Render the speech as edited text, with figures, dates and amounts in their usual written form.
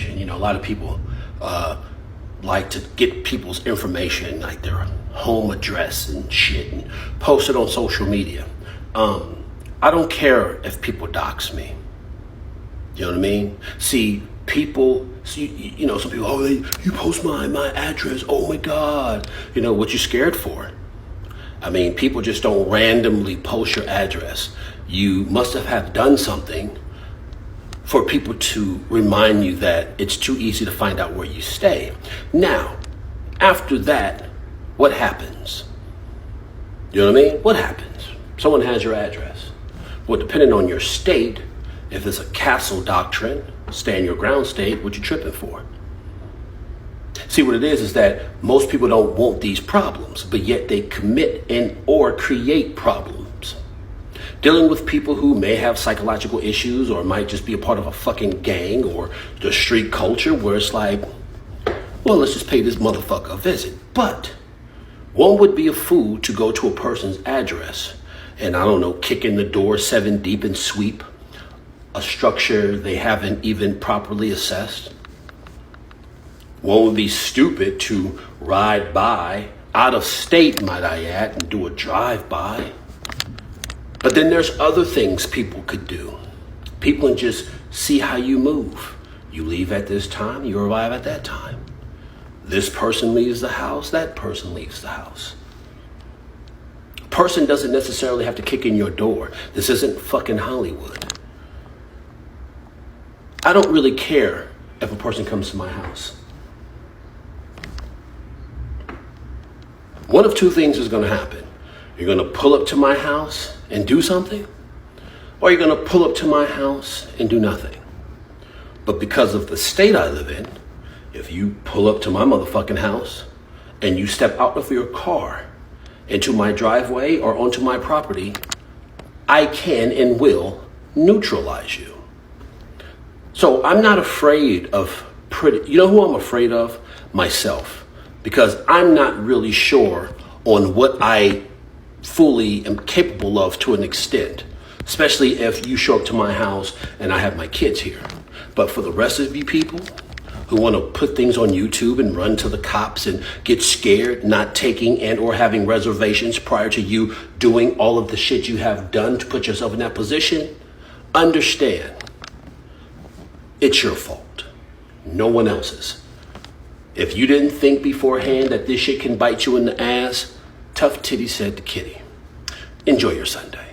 information. You know, a lot of people like to get people's information, like their home address and shit, and post it on social media. I don't care if people dox me. You know what I mean? See, people, you know, some people, oh, you post my address, oh my God. You know, what you scared for? I mean, people just don't randomly post your address. You must have done something for people to remind you that it's too easy to find out where you stay. Now, after that, what happens? You know what I mean? What happens? Someone has your address. Well, depending on your state, if it's a castle doctrine, stand your ground state, what you tripping for? See, what it is that most people don't want these problems, but yet they commit and or create problems. Dealing with people who may have psychological issues or might just be a part of a fucking gang or the street culture where it's like, well, let's just pay this motherfucker a visit. But one would be a fool to go to a person's address and, I don't know, kick in the door 7 deep and sweep a structure they haven't even properly assessed. One would be stupid to ride by, out of state, might I add, and do a drive-by. But then there's other things people could do. People can just see how you move. You leave at this time, you arrive at that time. This person leaves the house, that person leaves the house. A person doesn't necessarily have to kick in your door. This isn't fucking Hollywood. I don't really care if a person comes to my house. One of two things is going to happen. You're going to pull up to my house and do something, or you're going to pull up to my house and do nothing. But because of the state I live in, if you pull up to my motherfucking house and you step out of your car into my driveway or onto my property, I can and will neutralize you. So I'm not afraid of you know who I'm afraid of? Myself. Because I'm not really sure on what I fully am capable of to an extent, especially if you show up to my house and I have my kids here. But for the rest of you people who want to put things on YouTube and run to the cops and get scared, not taking and or having reservations prior to you doing all of the shit you have done to put yourself in that position, understand, it's your fault, no one else's. If you didn't think beforehand that this shit can bite you in the ass, tough titty said to kitty. Enjoy your Sunday.